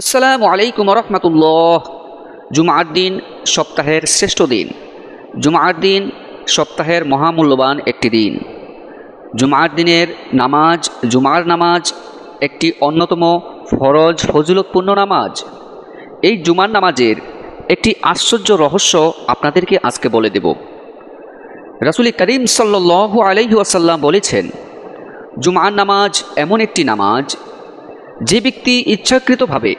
আসসালামু আলাইকুম রহমতুল্লাহ। জুমার দিন সপ্তাহের শ্রেষ্ঠ দিন। জুমার দিন সপ্তাহের মহামূল্যবান একটি দিন। জুমার দিনের নামাজ, জুমার নামাজ একটি অন্যতম ফরজ ফজিলতপূর্ণ নামাজ। এই জুমার নামাজের একটি আশ্চর্য রহস্য আপনাদেরকে আজকে বলে দেব। রাসূল করিম সাল্লাল্লাহু আলাইহি ওয়াসাল্লাম বলেছেন, জুমার নামাজ এমন একটি নামাজ, যে ব্যক্তি ইচ্ছাকৃতভাবে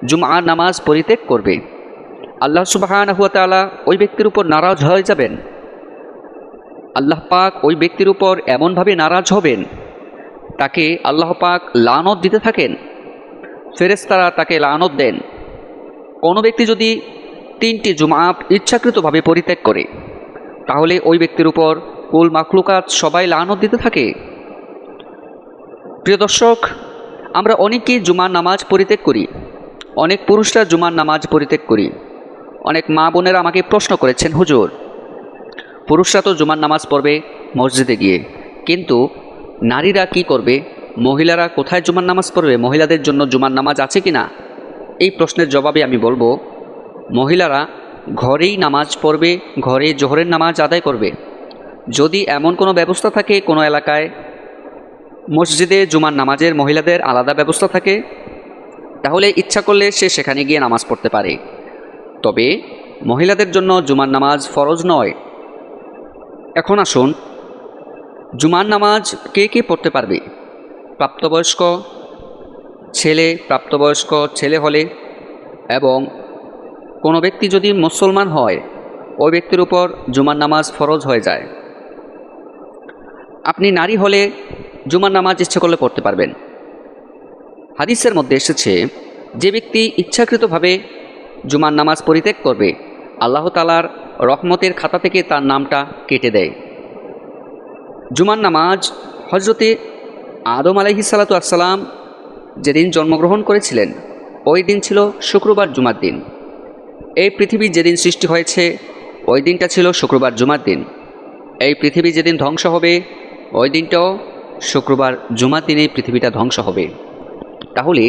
জুমার নামাজ পরিত্যাগ করবে, আল্লাহ সুবহানাহু ওয়া তাআলা ওই ব্যক্তির উপর নারাজ হয়ে যাবেন। আল্লাহ পাক ওই ব্যক্তির উপর এমনভাবে নারাজ হবেন, তাকে আল্লাহ পাক লানত দিতে থাকেন। ফেরেশতারা তাকে লানত দেন। কোনো ব্যক্তি যদি 3টি জুমা ইচ্ছাকৃতভাবে পরিত্যাগ করে, তাহলে ওই ব্যক্তির উপর কুল মাখলুকাত সবাই লানত দিতে থাকে। প্রিয় দর্শক, আমরা অনেকেই জুমার নামাজ পরিত্যাগ করি। অনেক পুরুষরা জুমার নামাজ পরিত্যাগ করি। অনেক মা বোনেরা আমাকে প্রশ্ন করেছেন, হুজুর, পুরুষরা তো জুমার নামাজ পড়বে মসজিদে গিয়ে, কিন্তু নারীরা কি করবে? মহিলারা কোথায় জুমার নামাজ পড়বে? মহিলাদের জন্য জুমার নামাজ আছে কি না? এই প্রশ্নের জবাবে আমি বলবো, মহিলারা ঘরেই নামাজ পড়বে, ঘরে জোহরের নামাজ আদায় করবে। যদি এমন কোনো ব্যবস্থা থাকে, কোনো এলাকায় মসজিদে জুমার নামাজের মহিলাদের আলাদা ব্যবস্থা থাকে, তাহলে ইচ্ছা করলে সে সেখানে গিয়ে নামাজ পড়তে পারে। তবে মহিলাদের জন্য জুমার নামাজ ফরজ নয়। এখন আসুন, জুমার নামাজ কে কে পড়তে পারবে? প্রাপ্তবয়স্ক ছেলে হলে, এবং কোনো ব্যক্তি যদি মুসলমান হয়, ওই ব্যক্তির উপর জুমার নামাজ ফরজ হয়ে যায়। আপনি নারী হলে জুমার নামাজ ইচ্ছা করলে পড়তে পারবেন। হাদিসের মধ্যে এসেছে, যে ব্যক্তি ইচ্ছাকৃতভাবে জুমার নামাজ পরিত্যাগ করবে, আল্লাহ তাআলার রহমতের খাতা থেকে তার নামটা কেটে দেয়। জুমার নামাজ হজরতে আদম আলাইহিসসালাতু আসসালাম যেদিন জন্মগ্রহণ করেছিলেন, ওই দিন ছিল শুক্রবার জুমার দিন। এই পৃথিবী যেদিন সৃষ্টি হয়েছে, ওই দিনটা ছিল শুক্রবার জুমার দিন। এই পৃথিবী যেদিন ধ্বংস হবে, ওই দিনটাও শুক্রবার জুমার দিনেই পৃথিবীটা ধ্বংস হবে। তাহলে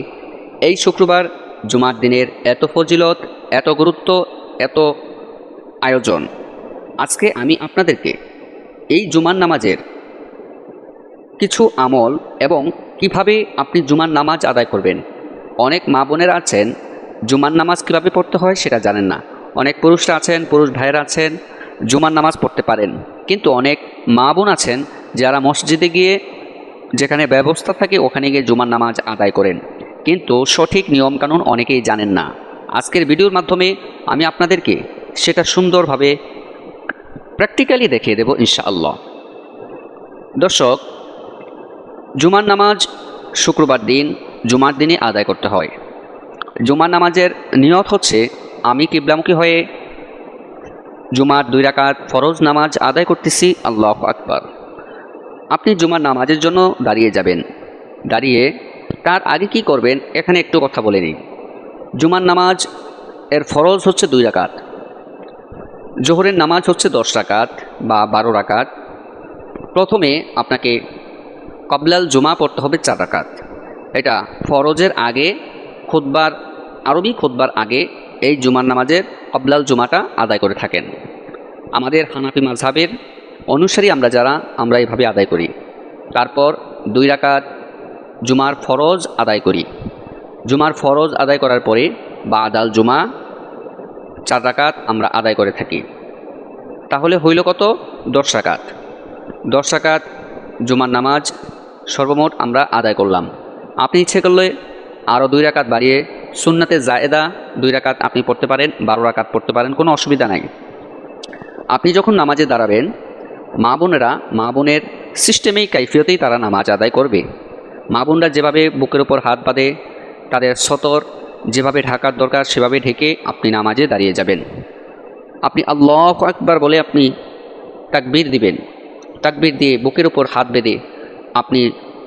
এই শুক্রবার জুমার দিনের এত ফজিলত, এত গুরুত্ব, এত আয়োজন। আজকে আমি আপনাদেরকে এই জুমার নামাজের কিছু আমল এবং কিভাবে আপনি জুমার নামাজ আদায় করবেন। অনেক মা বোনেরা আছেন, জুমার নামাজ কীভাবে পড়তে হয় সেটা জানেন না। অনেক পুরুষরা আছেন, পুরুষ ভাইয়েরা আছেন, জুমার নামাজ পড়তে পারেন, কিন্তু অনেক মা বোন আছেন যারা মসজিদে গিয়ে, যেখানে ব্যবস্থা থাকে ওখানে গিয়ে জুমার নামাজ আদায় করেন, কিন্তু সঠিক নিয়মকানুন অনেকেই জানেন না। আজকের ভিডিওর মাধ্যমে আমি আপনাদেরকে সেটা সুন্দরভাবে প্র্যাকটিক্যালি দেখিয়ে দেব ইনশাআল্লাহ। দর্শক, জুমার নামাজ শুক্রবার দিন জুমার দিনে আদায় করতে হয়। জুমার নামাজের নিয়ত হচ্ছে, আমি কিবলামুখী হয়ে জুমার 2 রাকাত ফরজ নামাজ আদায় করতেছি, আল্লাহু আকবার। আপনি জুমার নামাজের জন্য দাঁড়িয়ে যাবেন। দাঁড়িয়ে তার আগে কি করবেন, এখানে একটু কথা বলে নিই। জুমার নামাজ এর ফরজ হচ্ছে 2 রাকাত। জোহরের নামাজ হচ্ছে 10 রাকাত বা 12 রাকাত। প্রথমে আপনাকে কবলাল জুমা পড়তে হবে 4 রাকাত। এটা ফরজের আগে, খুতবার, আরবি খুতবার আগে এই জুমার নামাজের কবলাল জুমাটা আদায় করে থাকেন। আমাদের হানাফি মাযহাবের অনুসারী আমরা যারা, আমরা এইভাবে আদায় করি। তারপর 2 রাকাত জুমার ফরজ আদায় করি। জুমার ফরজ আদায় করার পরে বাদাল জুমা 4 রাকাত আমরা আদায় করে থাকি। তাহলে হইল কত? 10 রাকাত। 10 রাকাত জুমার নামাজ সর্বমোট আমরা আদায় করলাম। আপনি ইচ্ছে করলে আরও 2 রাকাত বাড়িয়ে সুন্নাতে জায়েদা 2 রাকাত আপনি পড়তে পারেন, 12 রাকাত পড়তে পারেন, কোনো অসুবিধা নাই। আপনি যখন নামাজে দাঁড়াবেন, মা বোনেরা মা বোনের সিস্টেমেই, কাইফিয়তেই তারা নামাজ আদায় করবে। মা বোনরা যেভাবে বুকের উপর হাত বাঁধে, তাদের সতর যেভাবে ঢাকার দরকার সেভাবে ঢেকে আপনি নামাজে দাঁড়িয়ে যাবেন। আপনি আল্লাহু আকবার বলে আপনি তাকবীর দিবেন। তাকবীর দিয়ে বুকের উপর হাত বেঁধে আপনি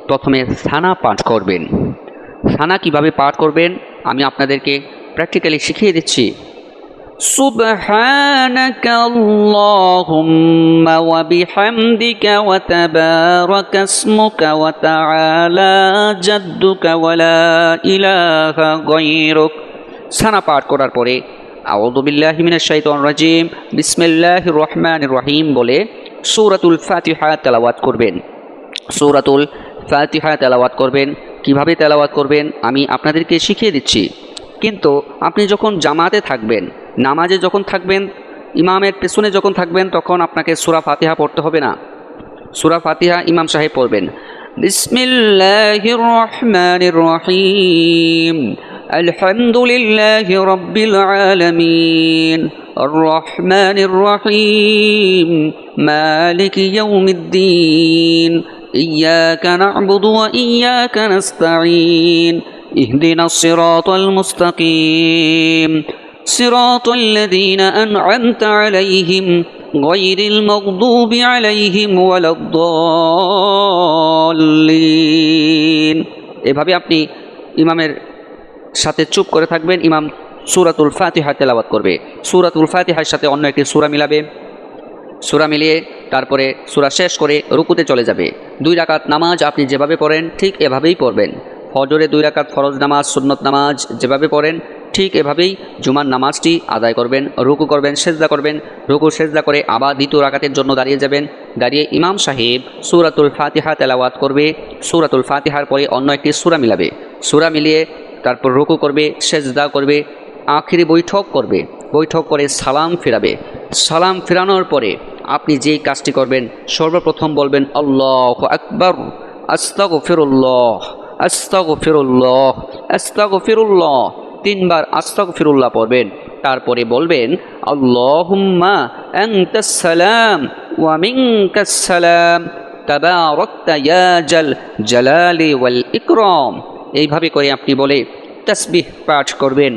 প্রথমে সানা পাঠ করবেন। সানা কিভাবে পাঠ করবেন আমি আপনাদেরকে প্র্যাকটিক্যালি শিখিয়ে দিচ্ছি। سبحانك اللهم وبحمدك وتبارك اسمك وتعالى جدك ولا إله غيرك সানা পাঠ করার পরে আউযু বিল্লাহি মিনাশ শাইতানির রাজিম বিসমিল্লাহির রহমানির রহিম বলে সূরাতুল ফাতিহা তেলাওয়াত করবেন। সূরাতুল ফাতিহা তেলাওয়াত করবেন। কিভাবে তেলাওয়াত করবেন আমি আপনাদেরকে শিখিয়ে দিচ্ছি। কিন্তু আপনি যখন জামাতে থাকবেন, নামাজে যখন থাকবেন, ইমামের পেছনে যখন থাকবেন, তখন আপনাকে সূরা ফাতিহা পড়তে হবে না। সূরা ফাতিহা ইমাম সাহেব পড়বেন। বিসমিল্লাহির রহমানির রহিম আলহামদুলিল্লাহি রাব্বিল আলামিন আর রহমানির রহিম মালিকি ইয়াউমিদ্দিন ইয়াকা না'বুদু ওয়া ইয়াকা নাস্তাঈন اهدنا الصراط المستقيم صراط الذين أنعمت عليهم غير المغضوب عليهم ولا الضالين। এভাবে আপনি ইমামের সাথে চুপ করে থাকবেন। ইমাম সূরাতুল ফাতিহা তেলাওয়াত করবে। সূরাতুল ফাতিহার সাথে অন্য একটি সূরা মিলাবে। সূরা মিলিয়ে তারপরে সূরা শেষ করে রুকুতে চলে যাবে। 2 রাকাত নামাজ আপনি যেভাবে পড়েন ঠিক এভাবেই পড়বেন। ফজরে 2 রাকাত ফরজ নামাজ, সুন্নত নামাজ যেভাবে পড়েন ঠিক এভাবেই জুমার নামাজটি আদায় করবেন। রুকু করবেন, সেজদা করবেন। রুকু সেজদা করে আবার 2 রাকাতের জন্য দাঁড়িয়ে যাবেন। দাঁড়িয়ে ইমাম সাহেব সূরাতুল ফাতিহা তেলাওয়াত করবে। সূরাতুল ফাতিহার পরে অন্য একটি সূরা মিলাবে। সূরা মিলিয়ে তারপর রুকু করবে, সেজদা করবে, আখিরি বৈঠক করবে। বৈঠক করে সালাম ফিরাবে। সালাম ফিরানোর পরে আপনি যেই কাজটি করবেন, সর্বপ্রথম বলবেন আল্লাহু আকবার, আস্তাগফিরুল্লাহ, আস্তাগফিরুল্লাহ, আস্তাগফিরুল্লাহ। 3 বার আস্তাগফিরুল্লাহ পড়বেন। তারপরে বলবেন আল্লাহুম্মা আনতাস সালাম ওয়া মিনকাস সালাম তাবারাকতা ইয়া জাল জালালি ওয়াল ইকরাম। এইভাবে করে আপনি বলে তাসবিহ পাঠ করবেন।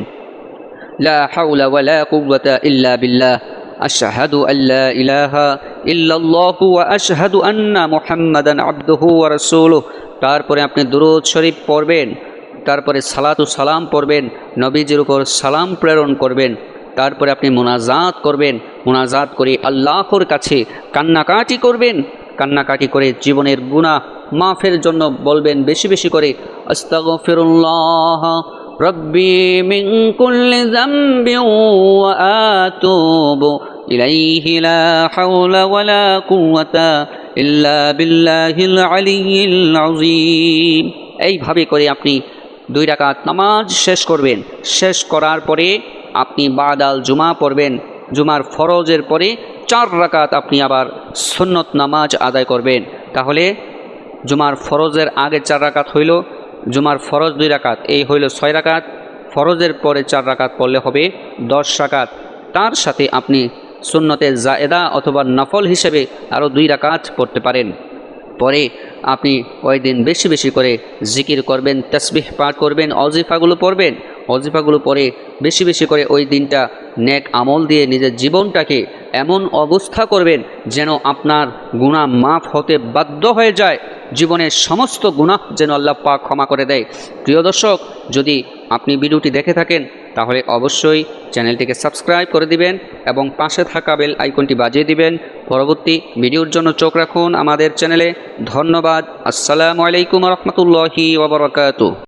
লা হাওলা ওয়ালা কুওয়াতা ইল্লা বিল্লাহ, আশহাদু আল্লা ইলাহা ইল্লাল্লাহু ওয়া আশহাদু আন্না মুহাম্মাদান আবদুহু ওয়া রাসূলুহু। তারপরে আপনি দুরূদ শরীফ পড়বেন। তারপরে সালাতু সালাম পড়বেন, নবীজির উপর সালাম প্রেরণ করবেন। তারপরে আপনি মুনাজাত করবেন। মুনাজাত করে আল্লাহর কাছে কান্নাকাটি করবেন। কান্নাকাটি করে জীবনের গুনাহ মাফের জন্য বলবেন বেশি বেশি করে আস্তাগফিরুল্লাহ রব্বি মিন কুল্লি যামবিন ওয়া আতুবু ইলাইহি লা হাওলা ওয়ালা কুওয়াতা ইল্লা বিল্লাহিল আলিয়্যিল আযীম। এইভাবে করে আপনি 2 রাকাত নামাজ শেষ করবেন। শেষ করার পরে আপনি বাদাল জুমা পড়বেন। জুমার ফরজের পরে 4 রাকাত আপনি আবার সুন্নত নামাজ আদায় করবেন। তাহলে জুমার ফরজের আগে 4 রাকাত হইল, জুমার ফরজ 2 রাকাত, এই হইল 6 রাকাত। ফরজের পরে 4 রাকাত পড়লে হবে 10 রাকাত। তার সাথে আপনি সুন্নতে জায়েদা অথবা নফল হিসেবে আরও 2 রাকাত পড়তে পারেন। পরে আপনি ওই দিন বেশি বেশি করে জিকির করবেন, তাসবিহ পাঠ করবেন, অজিফাগুলো পড়বেন। অজিফাগুলো পড়ে বেশি বেশি করে ওই দিনটা নেক আমল দিয়ে নিজের জীবনটাকে এমন অবস্থা করবেন যেন আপনার গুনাহ মাফ হতে বাধ্য হয়ে যায়। জীবনের সমস্ত গুনাহ যেন আল্লাহ পাক ক্ষমা করে দেয়। প্রিয় দর্শক, যদি আপনি ভিডিওটি দেখে থাকেন তাহলে অবশ্যই চ্যানেলটিকে সাবস্ক্রাইব করে দিবেন এবং পাশে থাকা বেল আইকনটি বাজিয়ে দিবেন। পরবর্তী ভিডিওর জন্য চোখ রাখুন আমাদের চ্যানেলে। ধন্যবাদ। আসসালামু আলাইকুম ওয়া রাহমাতুল্লাহি ওয়া বারাকাতুহু।